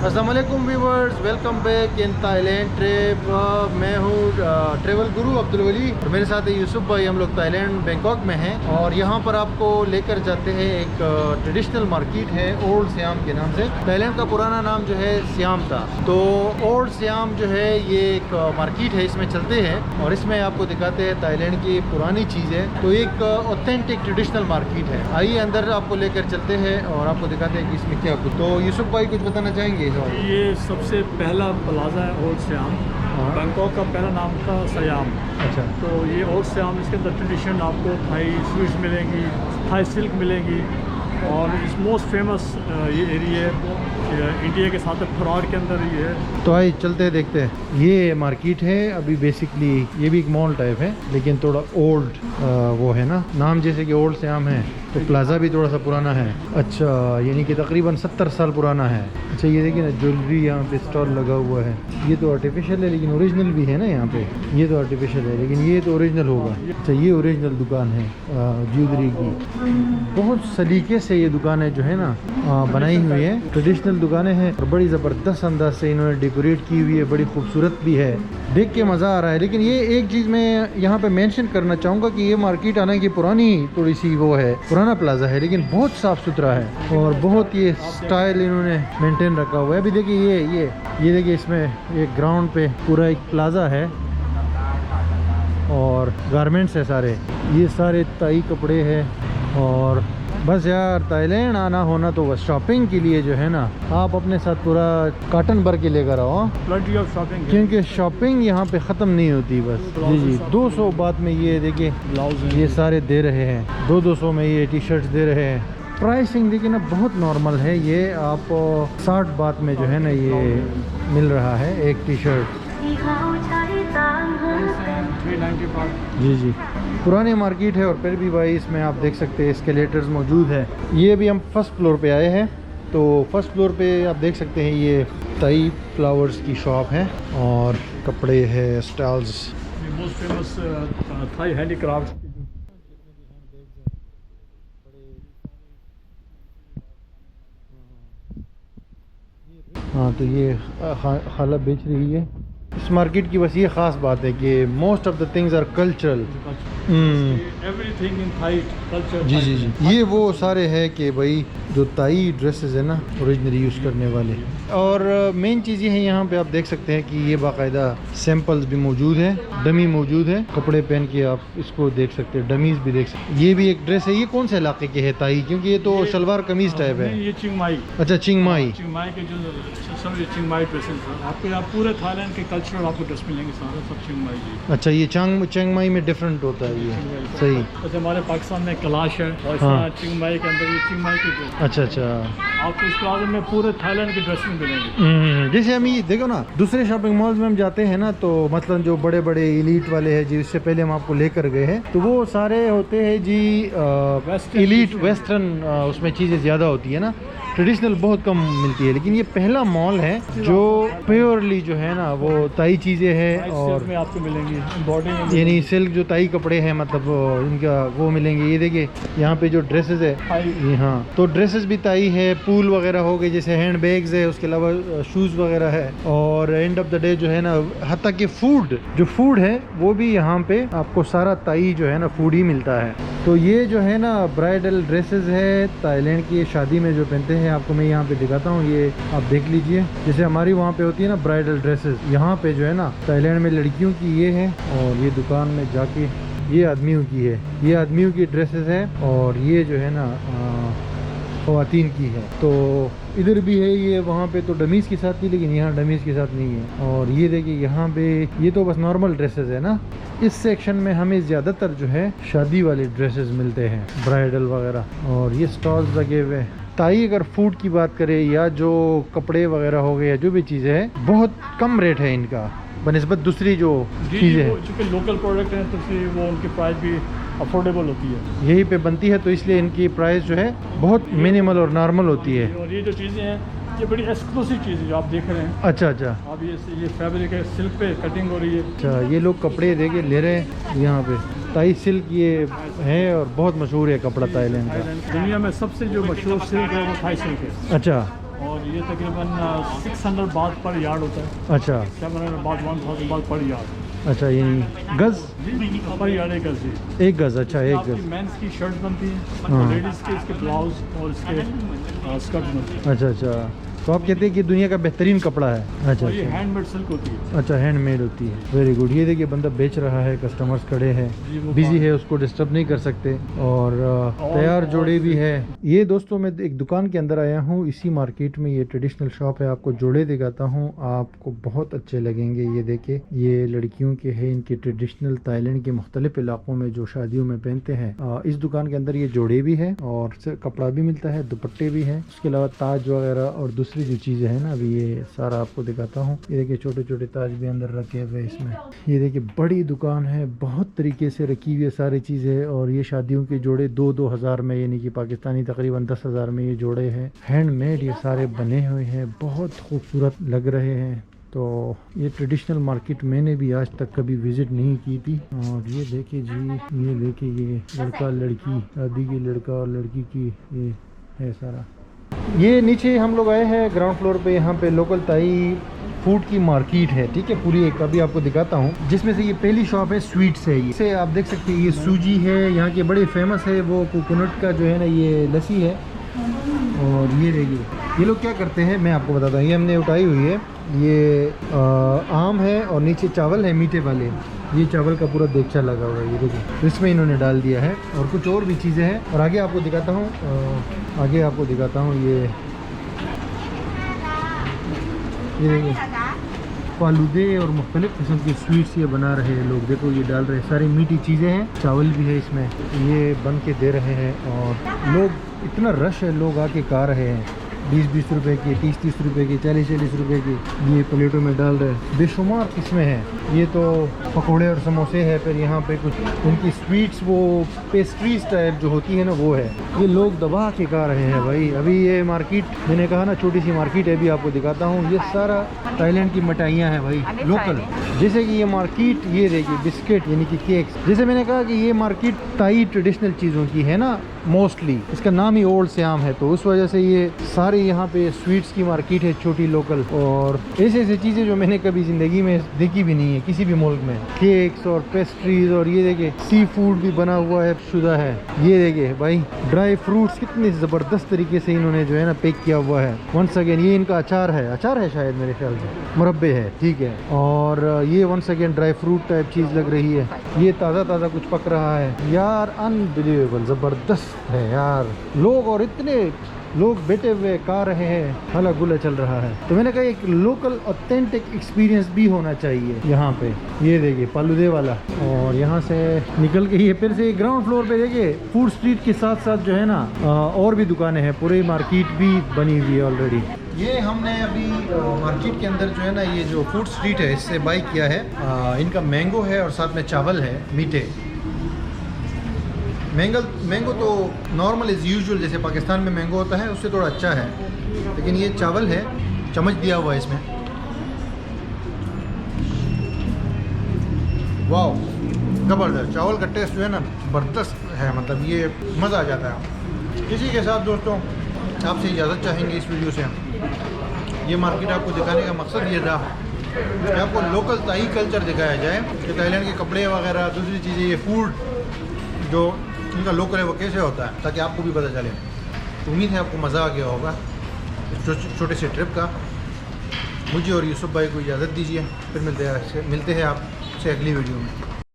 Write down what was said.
अस्सलाम वालेकुम viewers, welcome back in Thailand trip. मैं हूँ ट्रेवल गुरु अब्दुल वली और मेरे साथ है यूसुफ भाई। हम लोग थाईलैंड बैंकॉक में हैं और यहाँ पर आपको लेकर जाते हैं एक ट्रेडिशनल मार्केट है ओल्ड सियाम के नाम से। थाईलैंड का पुराना नाम जो है सियाम था, तो ओल्ड सियाम जो है ये एक मार्केट है, इसमें चलते हैं और इसमें आपको दिखाते हैं थाईलैंड की पुरानी चीज़ें। तो एक ऑथेंटिक ट्रेडिशनल मार्केट है। आइए अंदर आपको लेकर चलते हैं और आपको दिखाते हैं कि इसमें क्या कुछ। तो यूसुफ भाई कुछ बताना चाहेंगे? ये सबसे पहला प्लाजा है ओल्ड सियाम। बैंकॉक का पहला नाम था सियाम। अच्छा, तो ये ओल्ड सियाम, इसके अंदर ट्रेडिशन आपको थाई स्वीट्स मिलेंगी, थाई सिल्क मिलेंगी और इस मोस्ट फेमस ये एरिया है इंडिया के साथ फरार के अंदर ये है। तो आइए चलते हैं, देखते हैं। ये मार्केट है अभी बेसिकली, ये भी एक मॉल टाइप है लेकिन थोड़ा ओल्ड वो है ना, नाम जैसे कि ओल्ड सियाम है तो प्लाजा भी थोड़ा सा पुराना है। अच्छा, यानी कि तकरीबन 70 साल पुराना है। अच्छा, ये देखिए ना, ज्वेलरी यहाँ पे स्टॉल लगा हुआ है। ये तो आर्टिफिशियल है लेकिन ओरिजिनल भी है ना यहाँ पे। ये तो आर्टिफिशियल है लेकिन ये तो ओरिजिनल होगा। अच्छा, ये ओरिजिनल दुकान है ज्वेलरी की। बहुत सलीके से ये दुकानें जो है ना बनाई हुई है, ट्रेडिशनल दुकानें हैं और बड़ी ज़बरदस्त अंदाज से इन्होंने डेकोरेट की हुई है, बड़ी खूबसूरत भी है, देख के मज़ा आ रहा है। लेकिन ये एक चीज़ मैं यहाँ पे मेंशन करना चाहूँगा कि ये मार्केट हालांकि पुरानी थोड़ी सी वो है, पुराना प्लाजा है लेकिन बहुत साफ़ सुथरा है और बहुत ये स्टाइल इन्होंने मेंटेन रखा हुआ है। अभी देखिए ये देखिए, इसमें एक ग्राउंड पे पूरा एक प्लाजा है और गारमेंट्स है सारे, ये सारे ताई कपड़े हैं। और बस यार, थाईलैंड आना होना तो बस शॉपिंग के लिए जो है ना, आप अपने साथ पूरा कार्टन भर के लेकर आओ, प्लेंटी ऑफ शॉपिंग, क्योंकि शॉपिंग यहाँ पे ख़त्म नहीं होती बस। जी 200 बात में ये देखिए ब्लाउज ये सारे दे रहे हैं, 200 में ये टी शर्ट्स दे रहे हैं। प्राइसिंग देखिए ना, बहुत नॉर्मल है। ये आप 60 बात में जो है ना ये मिल रहा है एक टी शर्ट। 395। जी पुरानी मार्केट है और फिर भी भाई इसमें आप देख सकते हैं एस्केलेटर्स मौजूद है। ये भी हम फर्स्ट फ्लोर पे आए हैं, तो फर्स्ट फ्लोर पे आप देख सकते हैं ये ताई फ्लावर्स की शॉप है और कपड़े है, styles. Most famous Thai handicraft. हाँ, तो ये खाला बेच रही है। इस मार्केट की बस ये ख़ास बात है कि most of the things are cultural. Everything in Thai culture. जी ये वो सारे हैं कि भाई जो ताई ड्रेसेस है ना ओरिजिनली यूज़ करने वाले। और मेन चीज़ ये है, यहाँ पे आप देख सकते हैं कि ये बाकायदा सैंपल्स भी मौजूद है, डमी मौजूद है, कपड़े पहन के आप इसको देख सकते हैं, डमीज़ भी देख सकते हैं। ये भी एक ड्रेस है। ये कौन से इलाके के है ताई? क्योंकि ये तो शलवार कमीज टाइप है। ये चिंग माई। अच्छा, चिंग माई के जो सब ये चिंग माई ड्रेसेस है। आपको यहाँ पूरे थाईलैंड के कल्चरल आपको ड्रेस मिलेंगे सारे, सब चिंग माई जी। अच्छा, ये चिंग माई में डिफरेंट होता है ये, सही। जैसे हमारे पाकिस्तान में कलाश है और हाँ। चिंग माई के अंदर ये चिंग माई की ड्रेस। अच्छा आपको इस प्लाजा में पूरे थाईलैंड की ड्रेस में मिलेंगे। जैसे हम ये देखो ना, दूसरे शॉपिंग मॉल्स में हम जाते हैं ना, तो मतलब जो बड़े बड़े इलीट वाले हैं जी, इससे पहले हम आपको लेकर गए हैं, तो वो सारे होते हैं जी इलीट वेस्टर्न, उसमें चीज़ें ज़्यादा होती है ना, ट्रेडिशनल बहुत कम मिलती है। लेकिन ये पहला मॉल है जो प्योरली जो है ना वो ताई चीज़ें हैं और में आपको मिलेंगी एम्ब्रॉयडरी, यानी सिल्क जो ताई कपड़े हैं, मतलब इनका वो मिलेंगे। ये देखिए यहाँ पे जो ड्रेसेस है ये, हाँ, तो ड्रेसेस भी ताई है, पूल वगैरह हो गए, जैसे हैंड बैग्स है, उसके अलावा शूज़ वगैरह है। और एंड ऑफ द डे जो है ना, हत्ता कि फूड है वो भी यहाँ पे आपको सारा ताई जो है ना फूड ही मिलता है। तो ये जो है ना ब्राइडल ड्रेसेस है थाईलैंड की, शादी में जो पहनते हैं, आपको मैं यहाँ पे दिखाता हूँ, ये आप देख लीजिए। जैसे हमारी वहाँ पे होती है ना ब्राइडल ड्रेसेस, यहाँ पे जो है ना थाईलैंड में लड़कियों की ये है। और ये दुकान में जाके ये आदमियों की है, ये आदमियों की ड्रेसेस है और ये जो है ना ख़वातीन की है। तो इधर भी है ये, वहाँ पे तो डमीज़ के साथ थी लेकिन यहाँ डमीज़ के साथ नहीं है। और ये देखिए यहाँ पे ये तो बस नॉर्मल ड्रेसेस है ना। इस सेक्शन में हमें ज़्यादातर जो है शादी वाले ड्रेसेस मिलते हैं, ब्राइडल वगैरह। और ये स्टॉल्स लगे हुए हैं। ताई अगर फूड की बात करें या जो कपड़े वगैरह हो गए या जो भी चीज़ें हैं, बहुत कम रेट है इनका बनिस्बत दूसरी जो चीज़ें हैं। चूँकि लोकल प्रोडक्ट हैं तो फिर वो उनकी प्राइस भी अफोर्डेबल होती है, यहीं पे बनती है, तो इसलिए इनकी प्राइस जो है बहुत मिनिमल और नॉर्मल होती है। और ये जो चीज़ें हैं ये बड़ी एक्सक्लूसिव चीज़ है जो आप देख रहे हैं। अच्छा अब ये फैब्रिक है, सिल्क पे कटिंग हो रही है। अच्छा, ये लोग कपड़े देके ले रहे हैं यहाँ पे। ताई सिल्क ये है और बहुत मशहूर है कपड़ा थाईलैंड का। दुनिया में सबसे जो मशहूर सिल्क है वो थाई सिल्क है। अच्छा, और ये तकरीबन 600 बात पर यार्ड होता है। अच्छा 700 बात 1000 बात पर यार्ड। अच्छा, ये गज पर यार्ड एक गज जी। एक गज। अच्छा, एक गज। मेंस की शर्ट बनती है, हाँ। लेडीज़ के इसके ब्लाउज और इसके स्कर्ट बनती है। अच्छा अच्छा, तो आप कहते हैं कि दुनिया का बेहतरीन कपड़ा है। अच्छा और ये अच्छा हैंडमेड सिल्क होती है। अच्छा, हैंडमेड होती है। Very good. ये देखिए बंदा बेच रहा है, कस्टमर्स खड़े हैं, जी, वो बिजी बात- है, उसको डिस्टर्ब नहीं कर सकते। और तैयार जोड़े भी है। ये दोस्तों मैं एक दुकान के अंदर आया हूँ, इसी मार्केट में। ये ट्रेडिशनल शॉप है। आपको जोड़े दिखाता हूँ, आपको बहुत अच्छे लगेंगे। ये देखिए, ये लड़कियों के हैं, इनके ट्रेडिशनल थाईलैंड के मुख्तलिफ इलाकों में जो शादियों में पहनते हैं। इस दुकान के अंदर ये जोड़े भी है और कपड़ा भी मिलता है, दुपट्टे भी है, उसके अलावा ताज वगैरह और दूसरी जो चीज़ें हैं ना, अभी ये सारा आपको दिखाता हूँ। ये देखिए छोटे छोटे ताज भी अंदर रखे हुए इसमें। ये देखिए बड़ी दुकान है, बहुत तरीके से रखी हुई है सारी चीज़ें। और ये शादियों के जोड़े 2-2 हज़ार में, यानी कि पाकिस्तानी तकरीबन 10,000 में ये जोड़े हैं। हैंडमेड ये सारे बने हुए हैं, बहुत खूबसूरत लग रहे हैं। तो ये ट्रेडिशनल मार्केट मैंने भी आज तक कभी विज़िट नहीं की थी। और ये देखिए जी, ये देखिए ये लड़का लड़की, शादी की लड़का और लड़की की ये है सारा। ये नीचे हम लोग आए हैं ग्राउंड फ्लोर पे। यहाँ पे लोकल ताई फूड की मार्केट है, ठीक है, पूरी एक अभी आपको दिखाता हूँ। जिसमें से ये पहली शॉप है स्वीट्स है। इसे आप देख सकते हैं, ये सूजी है, यहाँ के बड़े फेमस है। वो कोकोनट का जो है ना ये लस्सी है। और ये देखिए ये लोग क्या करते हैं मैं आपको बताता हूँ। ये हमने उठाई हुई है, ये आम है और नीचे चावल है मीठे वाले। ये चावल का पूरा देगचा लगा हुआ है, ये देखिए, तो इसमें इन्होंने डाल दिया है। और कुछ और भी चीज़ें हैं। और आगे आपको दिखाता हूँ, ये देखिए फालूदे और मुख्तलिफ़ किस्म की स्वीट्स ये बना रहे हैं लोग। देखो ये डाल रहे हैं, सारी मीठी चीज़ें हैं, चावल भी है इसमें, ये बन के दे रहे हैं। और लोग, इतना रश है, लोग आके खा रहे हैं। 20-20 रुपए की, 30-30 रुपए की, 40-40 रुपए की ये प्लेटों में डाल रहे हैं। बेशुमार किस्में हैं। ये तो पकोड़े और समोसे हैं। फिर यहाँ पे कुछ उनकी स्वीट्स, वो पेस्ट्री स्टाइल जो होती है ना, वो है। ये लोग दबा के खा रहे हैं भाई। अभी ये मार्केट, मैंने कहा ना छोटी सी मार्केट है, अभी आपको दिखाता हूँ। ये सारा थाईलैंड की मिठाइयाँ हैं भाई, लोकल। जैसे कि ये मार्केट, ये देखिए बिस्किट यानी कि केक्स। जैसे मैंने कहा कि ये मार्केट ताई ट्रेडिशनल चीज़ों की है ना, मोस्टली इसका नाम ही ओल्ड सियाम है, तो उस वजह से ये सारी यहाँ पे स्वीट्स की मार्केट है, छोटी लोकल। और ऐसे ऐसे चीज़ें जो मैंने कभी ज़िंदगी में देखी भी नहीं है किसी भी मुल्क में, केक्स और पेस्ट्रीज। और ये देखिए सी फूड भी बना हुआ है, शुदा है। ये देखिए भाई ड्राई फ्रूट्स कितनी ज़बरदस्त तरीके से इन्होंने जो है ना पैक किया हुआ है। वंस अगेन ये इनका अचार है शायद, मेरे ख्याल से मुरब्बे है, ठीक है। और ये once again dry fruit type चीज़ लग रही है। ये ताज़ा ताज़ा कुछ पक रहा है यार, अनबिलीवेबल, ज़बरदस्त है यार। लोग और इतने लोग बैठे हुए खा रहे हैं, हला गुला चल रहा है। तो मैंने कहा एक लोकल ऑथेंटिक एक्सपीरियंस भी होना चाहिए यहाँ पे। ये देखिए फालूदे वाला। और यहाँ से निकल के ये फिर से ग्राउंड फ्लोर पे देखिए फूड स्ट्रीट के साथ साथ जो है ना और भी दुकानें हैं, पूरी मार्केट भी बनी हुई है ऑलरेडी। ये हमने अभी मार्केट के अंदर जो है ना, ये जो फूड स्ट्रीट है इससे बाई किया है। इनका मैंगो है और साथ में चावल है मीठे। मैंगो तो नॉर्मल इज़ यूजुअल, जैसे पाकिस्तान में मैंगो होता है उससे थोड़ा अच्छा है, लेकिन ये चावल है, चम्मच दिया हुआ है इसमें। वाह, ज़बरदस्त। चावल का टेस्ट जो है ना ज़बरदस्त है, मतलब ये मज़ा आ जाता है। इसी के साथ दोस्तों आपसे इजाज़त चाहेंगे इस वीडियो से। ये मार्केट आपको दिखाने का मकसद ये था कि आपको लोकल ताई कल्चर दिखाया जाए कि थाईलैंड के कपड़े वगैरह, दूसरी चीज़ें, ये फूड जो इनका लोकल है वो कैसे होता है, ताकि आपको भी पता चले। उम्मीद है आपको मज़ा आ गया होगा छोटे से ट्रिप का। मुझे और यूसुफ भाई को इजाज़त दीजिए, फिर मिलते हैं आपसे अगली वीडियो में।